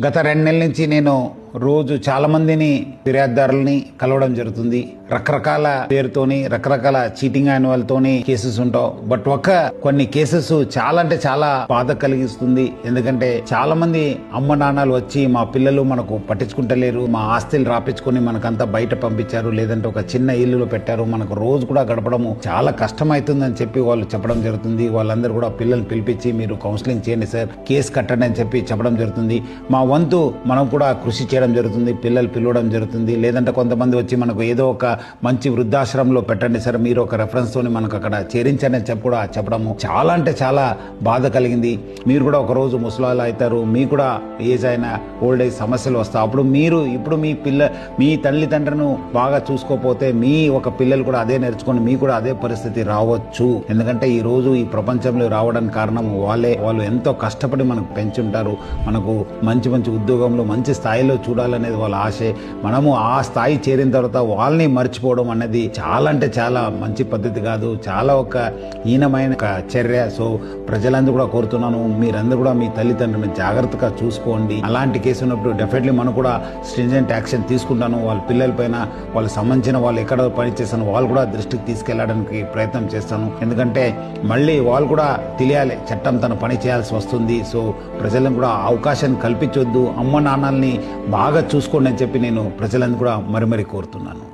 గత 2 నెలల నుంచి నేను రోజు చాలా మందిని ఫిర్యాదుదారులని కలవడం జరుగుతుంది. రకరకాల పేరుతోని రకరకాల చీటింగ్ అయిన వాళ్ళతోని కేసెస్ ఉంటావు. బట్ కొన్ని కేసెస్ చాలా అంటే చాలా బాధ కలిగిస్తుంది. ఎందుకంటే చాలా మంది అమ్మ నాన్నలు వచ్చి మా పిల్లలు మనకు పట్టించుకుంటలేరు, మా ఆస్తులు రాపించుకొని మనకంతా బయట పంపించారు, లేదంటే ఒక చిన్న ఇల్లులో పెట్టారు, మనకు రోజు కూడా గడపడము చాలా కష్టమవుతుందని చెప్పి వాళ్ళు చెప్పడం జరుగుతుంది. వాళ్ళందరూ కూడా పిల్లల్ని పిలిపించి మీరు కౌన్సిలింగ్ చేయండి సార్, కేసు కట్టండి అని చెప్పి చెప్పడం జరుగుతుంది. మా వంతు మనం కూడా కృషి చేయడం జరుగుతుంది, పిల్లలు పిలవడం జరుగుతుంది. లేదంటే కొంతమంది వచ్చి మనకు ఏదో ఒక మంచి వృద్ధాశ్రమంలో పెట్టండి సార్, మీరు ఒక రెఫరెన్స్ తోని మనకు అక్కడ చేరించండి అని చెప్పి కూడా చెప్పడము చాలా అంటే చాలా బాధ కలిగింది. మీరు కూడా ఒక రోజు ముసలాళ్ళు అవుతారు, మీకు కూడా ఏజ్ అయిన ఓల్డ్ ఏజ్ సమస్యలు వస్తాయి. అప్పుడు ఇప్పుడు మీ తల్లిదండ్రులను బాగా చూసుకోకపోతే మీ ఒక పిల్లలు కూడా అదే నేర్చుకొని మీకు కూడా అదే పరిస్థితి రావచ్చు. ఎందుకంటే ఈ రోజు ఈ ప్రపంచంలో రావడానికి కారణం వాళ్ళు ఎంతో కష్టపడి మనకు పెంచుంటారు. మనకు మంచి ఉద్యోగంలో మంచి స్థాయిలో చూడాలనేది వాళ్ళ ఆశే. మనము ఆ స్థాయి చేరిన తర్వాత వాళ్ళని మర్చిపోవడం అనేది చాలా అంటే చాలా మంచి పద్ధతి కాదు, చాలా ఒక హీనమైన చర్య. సో ప్రజలందరూ కూడా కోరుతున్నాను, మీరందరూ కూడా మీ తల్లిదండ్రులను జాగ్రత్తగా చూసుకోండి. అలాంటి కేసు ఉన్నప్పుడు డెఫినెట్లీ మనం కూడా స్ట్రింజెంట్ యాక్షన్ తీసుకుంటాను. వాళ్ళ పిల్లల పైన వాళ్ళకి సంబంధించిన వాళ్ళు ఎక్కడ పని చేస్తాను వాళ్ళు కూడా దృష్టికి తీసుకెళ్లడానికి ప్రయత్నం చేస్తాను. ఎందుకంటే మళ్ళీ వాళ్ళు కూడా తెలియాలి చట్టం తన పని చేయాల్సి వస్తుంది. సో ప్రజలను కూడా అవకాశాన్ని కల్పించొద్దు, అమ్మ నాన్నల్ని బాగా చూసుకోండి అని చెప్పి నేను ప్రజలను కూడా మరీ కోరుతున్నాను.